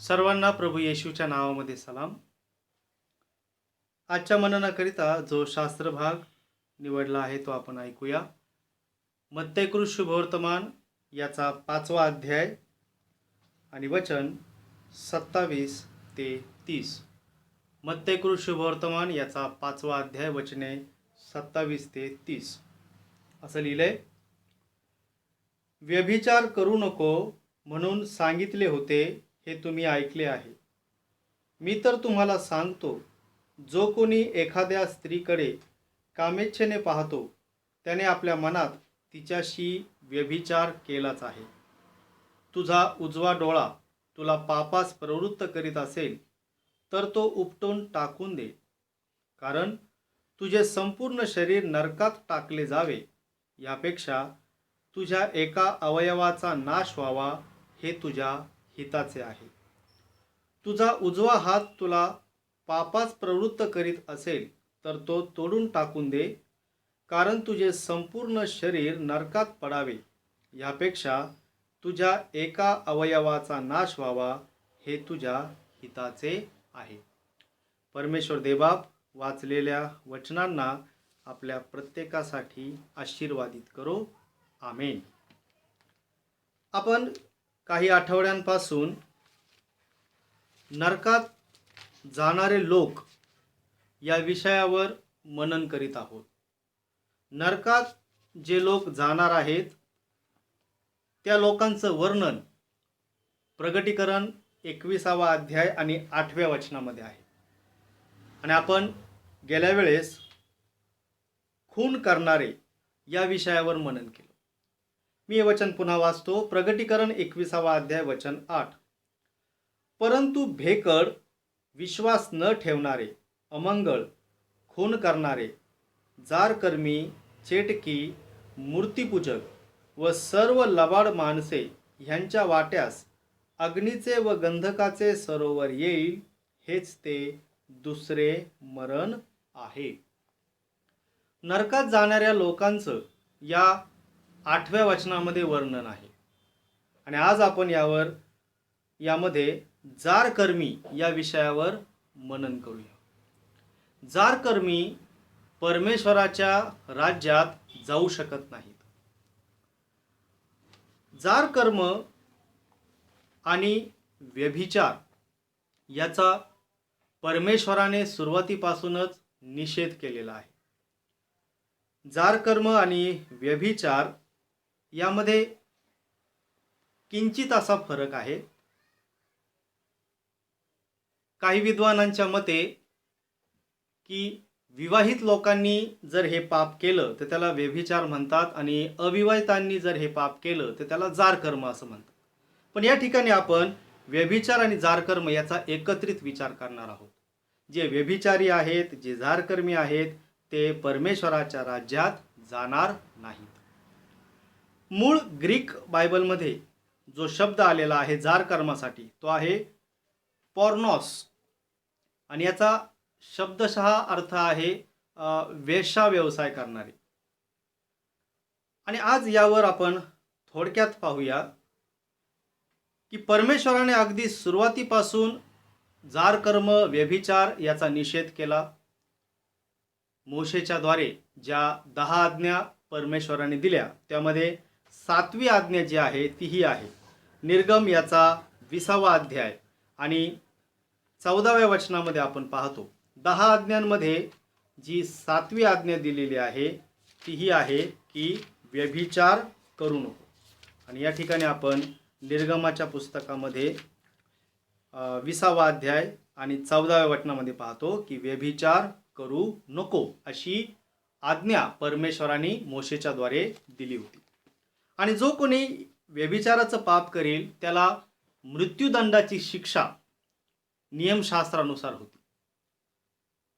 सर्वांना प्रभू येशूच्या नावामध्ये सलाम. आजच्या मननाकरिता जो शास्त्र भाग निवडला आहे तो आपण ऐकूया. मत्तेकृत शुभवर्तमान याचा 5वा अध्याय आणि वचन 27 ते 30. मत्तेकृत शुभवर्तमान याचा 5वा अध्याय वचने 27 ते 30 असं लिहिलंय. व्यभिचार करू नको म्हणून सांगितले होते हे तुम्ही ऐकले आहे. मी तर तुम्हाला सांगतो, जो कोणी एखाद्या स्त्रीकडे कामेच्छेने पाहतो त्याने आपल्या मनात तिच्याशी व्यभिचार केलाच आहे. तुझा उजवा डोळा तुला पापास प्रवृत्त करीत असेल तर तो उपटून टाकून दे, कारण तुझे संपूर्ण शरीर नरकात टाकले जावे यापेक्षा तुझ्या एका अवयवाचा नाश व्हावा हे तुझ्या हिताचे आहे. तुझा उजवा हात तुला पापास प्रवृत्त करीत असेल तर तो तोडून टाकून दे, कारण तुझे संपूर्ण शरीर नरकात पडावे यापेक्षा तुझ्या एका अवयवाचा नाश व्हावा हे तुझ्या हिताचे आहे. परमेश्वर देवबाप वाचलेल्या वचनांना आपल्या प्रत्येकासाठी आशीर्वादित करो. आमेन. आपण काही आठवड्यांपासून नरकात जाणारे लोक या विषयावर मनन करीत आहोत. नरकात जे लोक जाणार आहेत त्या लोकांचं वर्णन प्रगटीकरण 21वा अध्याय आणि 8व्या वचनामध्ये आहे. आणि आपण गेल्या वेळेस खून करणारे या विषयावर मनन केलं. मी हे वचन पुन्हा वाचतो. प्रगटीकरण 21वा अध्याय वचन 8. परंतु भेकड, विश्वास न ठेवणारे, अमंगळ, खून करणारे, जारकर्मी, चेटकी, मूर्तिपूजक व सर्व लबाड माणसे ह्यांच्या वाट्यास अग्नीचे व गंधकाचे सरोवर येईल, हेच ते दुसरे मरण आहे. नरकात जाणाऱ्या लोकांचं या 8व्या वचनामध्ये वर्णन आहे. आणि आज आपण यामध्ये जारकर्मी या विषयावर मनन करूया. जारकर्मी परमेश्वराच्या राज्यात जाऊ शकत नाहीत. जारकर्म आणि व्यभिचार याचा परमेश्वराने सुरुवातीपासूनच निषेध केलेला आहे. जारकर्म आणि व्यभिचार यामध्ये किंचित असा फरक आहे. काही विद्वानांच्या मते की विवाहित लोकांनी जर हे पाप केलं तर त्याला व्यभिचार म्हणतात आणि अविवाहितांनी जर हे पाप केलं तर त्याला जारकर्म असं म्हणतात. पण या ठिकाणी आपण व्यभिचार आणि जारकर्म याचा एकत्रित विचार करणार आहोत. जे व्यभिचारी आहेत, जे जारकर्मी आहेत, ते परमेश्वराच्या राज्यात जाणार नाहीत. मूळ ग्रीक बायबलमध्ये जो शब्द आलेला आहे जारकर्मासाठी तो आहे पॉर्नॉस, आणि याचा शब्दशः अर्थ आहे वेश्या व्यवसाय करणारे. आणि आज यावर आपण थोडक्यात पाहूया की परमेश्वराने अगदी सुरुवातीपासून जारकर्म, व्यभिचार याचा निषेध केला. मोशेच्या द्वारे ज्या 10 आज्ञा परमेश्वराने दिल्या त्यामध्ये 7वी आज्ञा जी आहे ती ही आहे. निर्गम याचा 20वा अध्याय आणि 14व्या वचनामध्ये आपण पाहतो 10 आज्ञांमध्ये जी 7वी आज्ञा दिलेली आहे ती ही आहे की व्यभिचार करू नको. आणि या ठिकाणी आपण निर्गमाच्या पुस्तकामध्ये 20वा अध्याय आणि 14व्या वचनामध्ये पाहतो की व्यभिचार करू नको अशी आज्ञा परमेश्वराने मोशेच्या द्वारे दिली होती. आणि जो कोणी व्यभिचाराचं पाप करेल त्याला मृत्यूदंडाची शिक्षा नियमशास्त्रानुसार होती.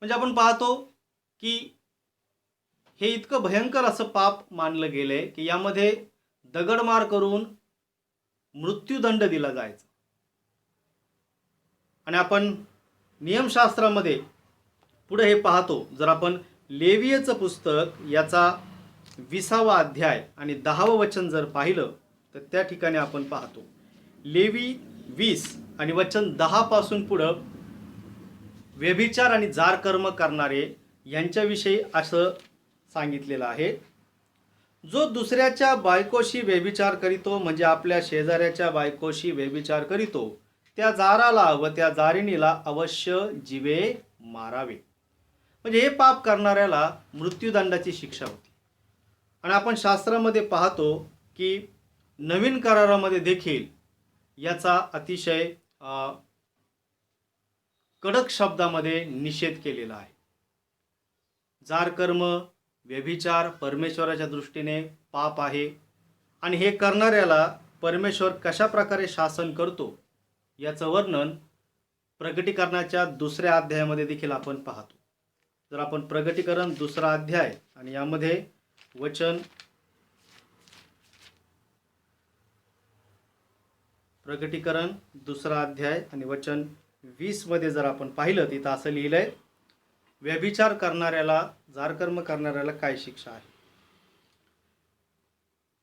म्हणजे आपण पाहतो की हे इतकं भयंकर असं पाप मानलं गेलंय की यामध्ये दगडमार करून मृत्यूदंड दिला जायचा. आणि आपण नियमशास्त्रामध्ये पुढे हे पाहतो. जर आपण लेवीयचं पुस्तक याचा 20वा अध्याय आणि 10वं वचन जर पाहिलं तर त्या ठिकाणी आपण पाहतो लेवी 20 आणि वचन 10 पासून पुढं व्यभिचार आणि जार कर्म करणारे यांच्याविषयी असं सांगितलेलं आहे, जो दुसऱ्याच्या बायकोशी व्यभिचार करीतो, म्हणजे आपल्या शेजाऱ्याच्या बायकोशी व्यभिचार करीतो, त्या जाराला व त्या जारिणीला अवश्य जीवे मारावे. म्हणजे हे पाप करणाऱ्याला मृत्यूदंडाची शिक्षा होती. आणि आपण शास्त्रामध्ये पाहतो की नवीन करारामध्ये देखील याचा अतिशय कडक शब्दामध्ये निषेध केलेला आहे. जार कर्म, व्यभिचार परमेश्वराच्या दृष्टीने पाप आहे आणि हे करणाऱ्याला परमेश्वर कशा प्रकारे शासन करतो याचं वर्णन प्रकटीकरणाच्या 2ऱ्या अध्यायामध्ये देखील आपण पाहतो. जर आपण प्रकटीकरण 2रा अध्याय आणि यामध्ये वचन प्रकटीकरण 2रा अध्याय आणि वचन 20 मध्ये जर आपण पाहिलं, तिथं असं लिहिलंय, व्यभिचार करणाऱ्याला, जारकर्म करणाऱ्याला काय शिक्षा आहे.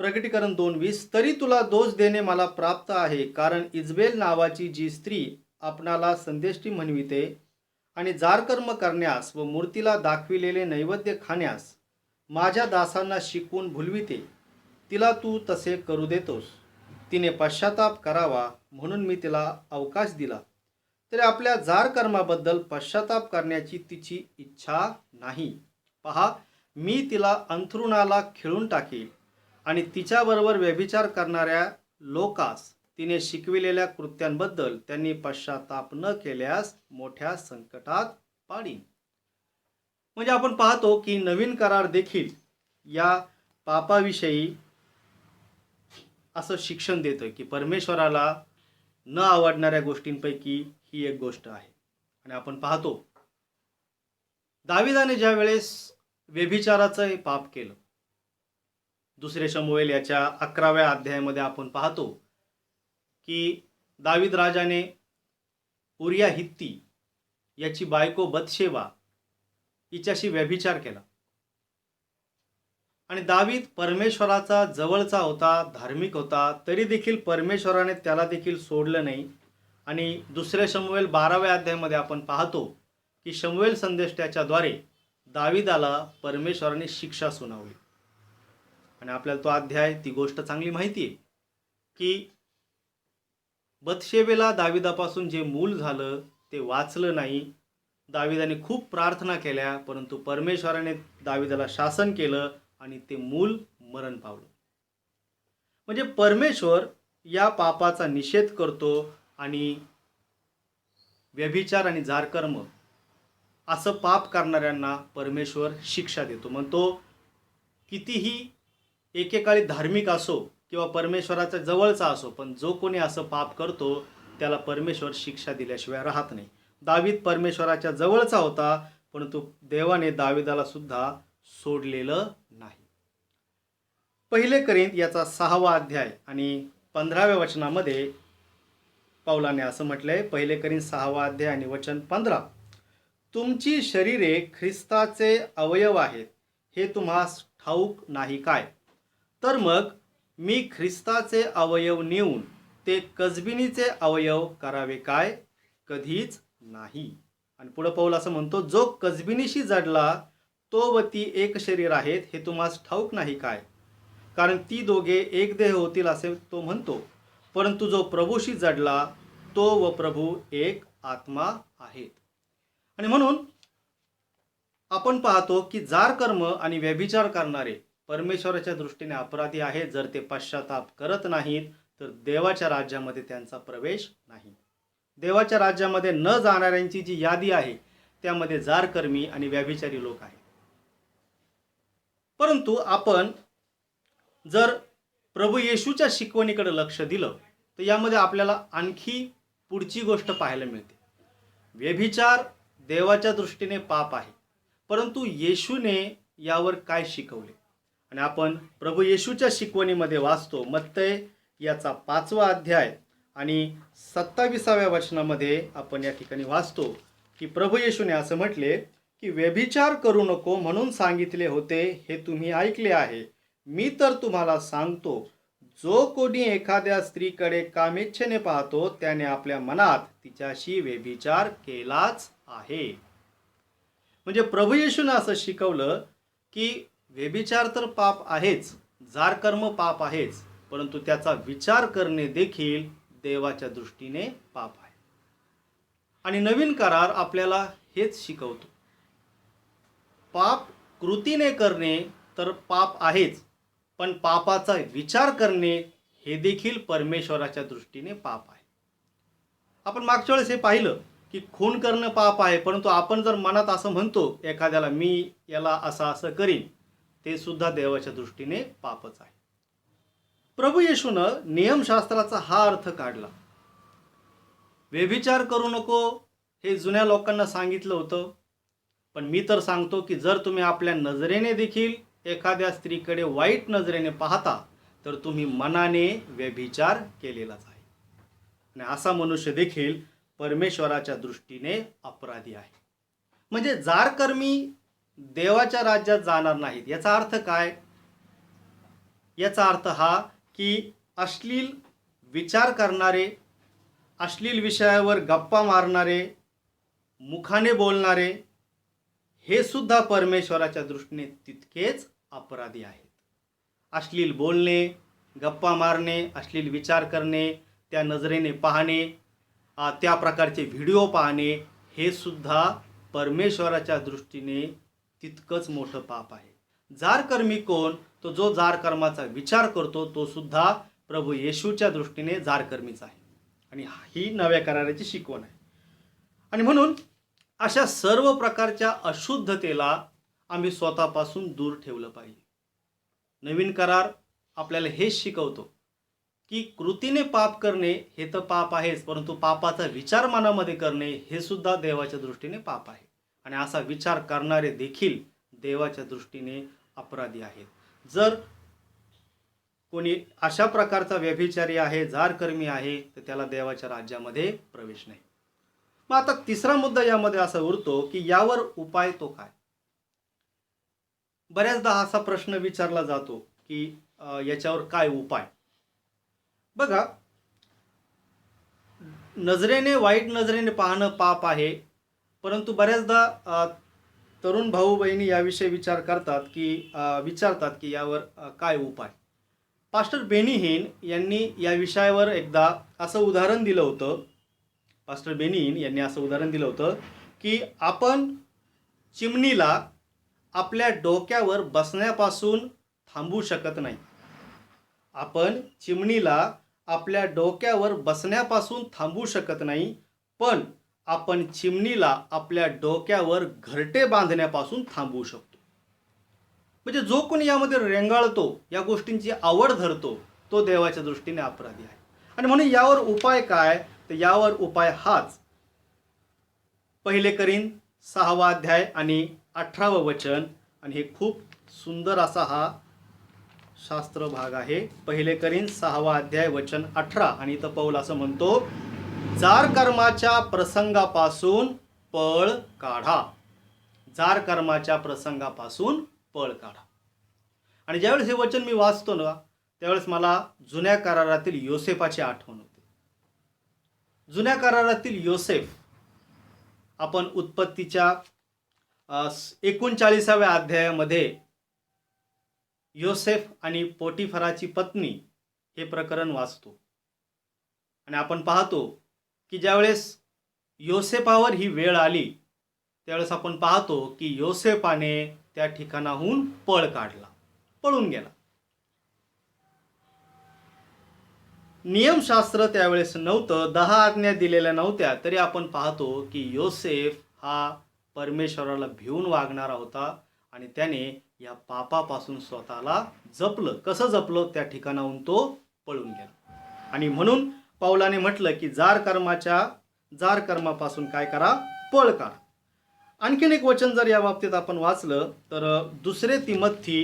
प्रकटीकरण 2:20, तरी तुला दोष देणे मला प्राप्त आहे, कारण इजबेल नावाची जी स्त्री आपणाला संदेष्टी म्हणविते आणि जारकर्म करण्यास व मूर्तीला दाखविलेले नैवेद्य खाण्यास माझ्या दासांना शिकवून भुलविते, तिला तू तसे करू देतोस. तिने पश्चाताप करावा म्हणून मी तिला अवकाश दिला, तरी आपल्या जार कर्माबद्दल पश्चाताप करण्याची तिची इच्छा नाही. पहा, मी तिला अंथरुणाला खिळून टाकेल आणि तिच्याबरोबर व्यभिचार करणाऱ्या लोकास तिने शिकविलेल्या कृत्यांबद्दल त्यांनी पश्चाताप न केल्यास मोठ्या संकटात पाडीन. म्हणजे आपण पाहतो की नवीन करार देखील या पापाविषयी असं शिक्षण देतं की परमेश्वराला न आवडणाऱ्या गोष्टींपैकी ही एक गोष्ट आहे. आणि आपण पाहतो दाविदाने ज्या वेळेस व्यभिचाराचं पाप केलं, 2 शमूएल याच्या 11व्या अध्यायामध्ये आपण पाहतो की दावीद राजाने उरिया हित्ती याची बायको बतशेबा हिच्याशी व्यभिचार केला. आणि दावीद परमेश्वराचा जवळचा होता, धार्मिक होता, तरी देखील परमेश्वराने त्याला देखील सोडलं नाही. आणि 2 शमूएल 12व्या अध्यायामध्ये आपण पाहतो की शमूएल संदेष्टाच्याद्वारे दावीदाला परमेश्वराने शिक्षा सुनावली. आणि आपल्याला तो अध्याय, ती गोष्ट चांगली माहिती आहे की बतशेबेला दाविदापासून जे मूल झालं ते वाचलं नाही. दाविदाने खूप प्रार्थना केल्या, परंतु परमेश्वराने दाविदाला शासन केलं आणि ते मूल मरण पावलं. म्हणजे परमेश्वर या पापाचा निषेध करतो आणि व्यभिचार आणि जारकर्म असं पाप करणाऱ्यांना परमेश्वर शिक्षा देतो. म्हणतो कितीही एकेकाळी धार्मिक असो किंवा परमेश्वराच्या जवळचा असो, पण जो कोणी असं पाप करतो त्याला परमेश्वर शिक्षा दिल्याशिवाय राहत नाही. दावीद परमेश्वराच्या जवळचा होता, परंतु देवाने दाविदाला सुद्धा सोडलेलं नाही. 1 करिंथ याचा 6वा अध्याय आणि 15व्या वचनामध्ये पौलाने असं म्हटलंय, 1 करिंथ 6वा अध्याय आणि वचन 15, तुमची शरीरे ख्रिस्ताचे अवयव आहेत हे तुम्हास ठाऊक नाही काय? तर मग मी ख्रिस्ताचे अवयव नेऊन ते कसबिनीचे अवयव करावे काय? कधीच नाही. आणि पुढे पौल असं म्हणतो, जो कसबिनीशी जडला तो व ती एक शरीर आहेत हे तुम्हास ठाऊक नाही काय? कारण ती दोघे एक देह होतील असे तो म्हणतो, परंतु जो प्रभूशी जडला तो व प्रभू एक आत्मा आहेत. आणि म्हणून आपण पाहतो की जार कर्म आणि व्यभिचार करणारे परमेश्वराच्या दृष्टीने अपराधी आहेत. जर ते पश्चाताप करत नाहीत तर देवाच्या राज्यामध्ये त्यांचा प्रवेश नाही. देवाच्या राज्यामध्ये न जाणाऱ्यांची जी यादी आहे त्यामध्ये जारकर्मी आणि व्यभिचारी लोक आहेत. परंतु आपण जर प्रभू येशूच्या शिकवणीकडे लक्ष दिलं तर यामध्ये आपल्याला आणखी पुढची गोष्ट पाहायला मिळते. व्यभिचार देवाच्या दृष्टीने पाप आहे, परंतु येशूने यावर काय शिकवले. आणि आपण प्रभू येशूच्या शिकवणीमध्ये वाचतो, मत्तय याचा 5वा अध्याय आणि 27व्या वचनामध्ये आपण या ठिकाणी वाचतो की प्रभू येशूने असं म्हटले की व्यभिचार करू नको म्हणून सांगितले होते हे तुम्ही ऐकले आहे. मी तर तुम्हाला सांगतो, जो कोणी एखाद्या स्त्रीकडे कामेच्छेने पाहतो त्याने आपल्या मनात तिच्याशी व्यभिचार केलाच आहे. म्हणजे प्रभू येशूने असं शिकवलं की व्यभिचार तर पाप आहेच, जार कर्म पाप आहेच, परंतु त्याचा विचार करणे देखील देवाच्या दृष्टीने पाप आहे. आणि नवीन करार आपल्याला हेच शिकवतो. पाप कृतीने करणे तर पाप आहेच, पण पापाचा विचार करणे हे देखील परमेश्वराच्या दृष्टीने पाप आहे. आपण मागच्या वेळेस हे पाहिलं की खून करणं पाप आहे, परंतु आपण जर मनात असं म्हणतो एखाद्याला मी याला असं असं करीन, ते सुद्धा देवाच्या दृष्टीने पापच आहे. प्रभू येशूनं नियमशास्त्राचा हा अर्थ काढला. व्यभिचार करू नको हे जुन्या लोकांना सांगितलं होतं, पण मी तर सांगतो की जर तुम्ही आपल्या नजरेने देखील एखाद्या स्त्रीकडे वाईट नजरेने पाहता तर तुम्ही मनाने व्यभिचार केलेलाच आहे. आणि असा मनुष्य देखील परमेश्वराच्या दृष्टीने अपराधी आहे. म्हणजे जारकर्मी देवाच्या राज्यात जाणार नाहीत. याचा अर्थ काय? याचा अर्थ हा की अश्लील विचार करणारे, अश्लील विषयावर गप्पा मारणारे, मुखाने बोलणारे हे सुद्धा परमेश्वराच्या दृष्टीने तितकेच अपराधी आहेत. अश्लील बोलणे, गप्पा मारणे, अश्लील विचार करणे, त्या नजरेने पाहणे, त्या प्रकारचे व्हिडिओ पाहणे हे सुद्धा परमेश्वराच्या दृष्टीने तितकंच मोठं पाप आहे. जारकर्मी कोण? तो जो जारकर्माचा विचार करतो तो सुद्धा प्रभू येशूच्या दृष्टीने जारकर्मीच आहे. आणि ही नव्या कराराची शिकवण आहे. आणि म्हणून अशा सर्व प्रकारच्या अशुद्धतेला आम्ही स्वतःपासून दूर ठेवलं पाहिजे. नवीन करार आपल्याला हेच शिकवतो की कृतीने पाप करणे हे तर पाप आहेच, परंतु पापाचा विचार मनामध्ये करणे हे सुद्धा देवाच्या दृष्टीने पाप आहे. आणि असा विचार करणारे देखील देवाच्या दृष्टीने अपराधी आहेत. जर कोणी अशा प्रकारचा व्यभिचारी आहे, जारकर्मी आहे, तर त्याला देवाच्या राज्यामध्ये प्रवेश नाही. मग आता तिसरा मुद्दा यामध्ये असा उरतो की यावर उपाय तो काय? बऱ्याचदा असा प्रश्न विचारला जातो की याच्यावर काय उपाय? बघा, नजरेने वाईट नजरेने पाहणं पाप आहे, परंतु बऱ्याचदा तरुण भाऊ बहिणी याविषयी विचारतात की यावर काय उपाय? पास्टर बेनी हिन यांनी या विषयावर एकदा असं उदाहरण दिलं होतं. पास्टर बेनी हिन यांनी असं उदाहरण दिलं होतं की आपण चिमणीला आपल्या डोक्यावर बसण्यापासून थांबवू शकत नाही. आपण चिमणीला आपल्या डोक्यावर बसण्यापासून थांबवू शकत नाही, पण आपण चिमणीला आपल्या डोक्यावर घरटे बांधण्यापासून थांबवू शकतो. म्हणजे जो कोणी यामध्ये रेंगाळतो, या गोष्टींची आवड धरतो, तो देवाच्या दृष्टीने अपराधी आहे. आणि म्हणून यावर उपाय काय? तर यावर उपाय हाच. 1 करीन 6 अध्याय आणि 18 वचन, आणि हे खूप सुंदर असा हा शास्त्र भाग आहे. 1 करीन 6 अध्याय वचन 18. आणि इथं पौल असं म्हणतो, जार कर्माच्या प्रसंगापासून पळ काढा. जार कर्माच्या प्रसंगापासून पळ काढा. आणि ज्यावेळेस हे वचन मी वाचतो ना, त्यावेळेस मला जुन्या करारातील योसेफाची आठवण होते. जुन्या करारातील योसेफ आपण उत्पत्तीच्या 39व्या अध्यायामध्ये योसेफ आणि पोटिफराची पत्नी हे प्रकरण वाचतो. आणि आपण पाहतो की ज्यावेळेस योसेफावर ही वेळ आली, त्यावेळेस आपण पाहतो की योसेफाने त्या ठिकाणाहून पळ काढला, पळून गेला. नियमशास्त्र त्यावेळेस नव्हतं, 10 आज्ञा दिलेल्या नव्हत्या, तरी आपण पाहतो की योसेफ हा परमेश्वराला भिवून वागणारा होता आणि त्याने या पापापासून स्वतःला जपलं. कसं जपलं? त्या ठिकाणाहून तो पळून गेला. आणि म्हणून पौलाने म्हटलं की जार कर्मापासून काय करा? पळ काढा. आणखीन एक वचन जर या बाबतीत आपण वाचलं तर 2 तिमोथी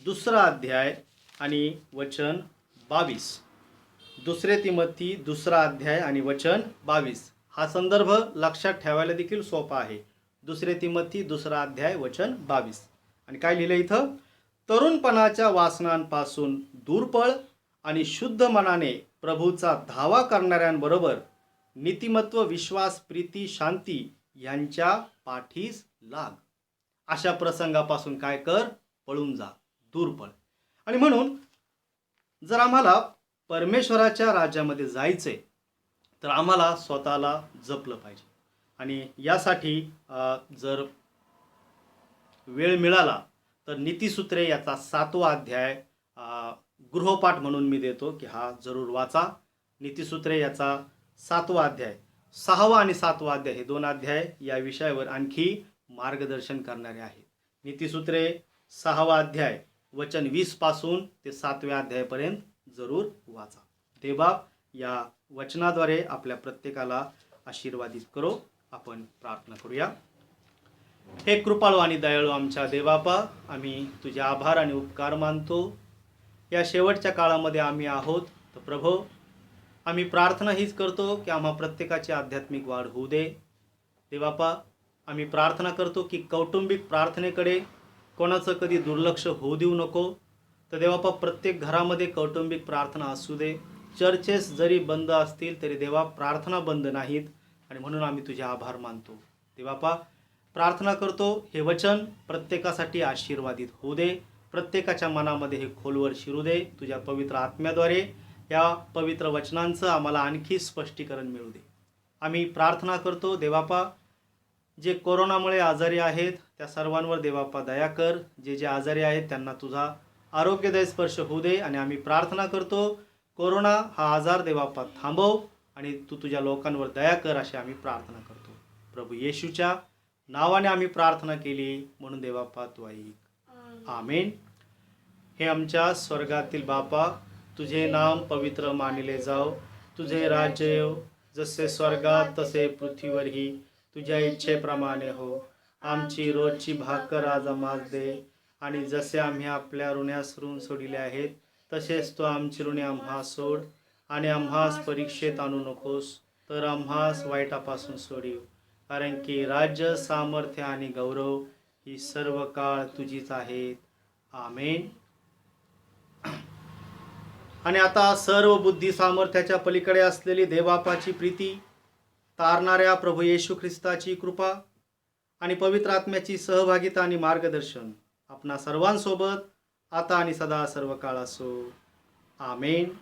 2 अध्याय आणि वचन 22. 2 तिमोथी 2 अध्याय आणि वचन 22 हा संदर्भ लक्षात ठेवायला देखील सोपा आहे. 2 तिमोथी 2 अध्याय वचन 22. आणि काय लिहिलं इथं? तरुणपणाच्या वासनांपासून दूर पळ आणि शुद्ध मनाने प्रभूचा धावा करणाऱ्यांबरोबर नीतिमत्व, विश्वास, प्रीती, शांती यांच्या पाठीस लाग. अशा प्रसंगापासून काय कर? पळून जा, दूर पळ. आणि म्हणून जर आम्हाला परमेश्वराच्या राज्यामध्ये जायचंय तर आम्हाला स्वतःला जपलं पाहिजे. आणि यासाठी जर वेळ मिळाला तर नीतिसूत्रे याचा 7वा अध्याय गृहपाठ म्हणून मी देतो की हा जरूर वाचा. नीतिसूत्रे याचा 7वा अध्याय, 6वा आणि 7वा अध्याय हे 2 अध्याय या विषयावर आणखी मार्गदर्शन करणारे आहेत. नीतिसूत्रे 6वा अध्याय वचन 20 पासून ते 7व्या अध्यायापर्यंत जरूर वाचा. देवबाप या वचनाद्वारे आपल्या प्रत्येकाला आशीर्वादित करो. आपण प्रार्थना करूया. हे कृपाळू आणि दयाळू आमच्या देवबापा, आम्ही तुझे आभार आणि उपकार मानतो. या शेवटच्या काळामध्ये आम्ही आहोत तर प्रभो, आम्ही प्रार्थना हीच करतो की आम्हा प्रत्येकाची आध्यात्मिक वाढ होऊ दे. देवबापा, आम्ही प्रार्थना करतो की कौटुंबिक प्रार्थनेकडे कोणाचं कधी दुर्लक्ष होऊ देऊ नको. तर देवबापा, प्रत्येक घरामध्ये कौटुंबिक प्रार्थना असू दे. चर्चेस जरी बंद असतील तरी देवा, प्रार्थना बंद नाहीत. आणि म्हणून आम्ही तुझे आभार मानतो. देवबापा, प्रार्थना करतो हे वचन प्रत्येकासाठी आशीर्वादित होऊ दे. प्रत्येकाच्या मनामध्ये हे खोलवर शिरू दे. तुझ्या पवित्र आत्म्याद्वारे या पवित्र वचनांचं आम्हाला आणखी स्पष्टीकरण मिळू दे. आम्ही प्रार्थना करतो देवबापा, जे कोरोनामुळे आजारी आहेत त्या सर्वांवर देवबापा दया कर. जे जे आजारी आहेत त्यांना तुझा आरोग्यदायी स्पर्श होऊ दे. आणि आम्ही प्रार्थना करतो कोरोना हा आजार देवबापा थांबव आणि तू तुझ्या लोकांवर दया कर, अशी आम्ही प्रार्थना करतो. प्रभू येशूच्या नावाने आम्ही प्रार्थना केली म्हणून देवबापा तू ऐक. आमेन. हे आमच्या स्वर्गातील बापा, तुझे नाम पवित्र मानले जाओ. तुझे राज्य येव, जसे स्वर्गात तसे पृथ्वीवरही तुझ्या इच्छेप्रमाणे हो. आमची रोजची भाकर आज आम्हास दे. आणि जसे आम्ही आपल्या ऋण्यास ऋण सोडिले आहेत तसेच तो आमची ऋणे आम्हास सोड. आणि आम्हास परीक्षेत आणू नकोस, तर आम्हास वाईटापासून सोडीव. कारण की राज्य, सामर्थ्य आणि गौरव ही सर्व काळ तुझीच आहेत. आमेन. आणि आता सर्व बुद्धी सामर्थ्याच्या पलीकडे असलेली देवबापाची प्रीती, तारणाऱ्या प्रभू येशू ख्रिस्ताची कृपा आणि पवित्र आत्म्याची सहभागिता आणि मार्गदर्शन आपणा सर्वांसोबत आता आणि सदा सर्व काळ असो. आमेन.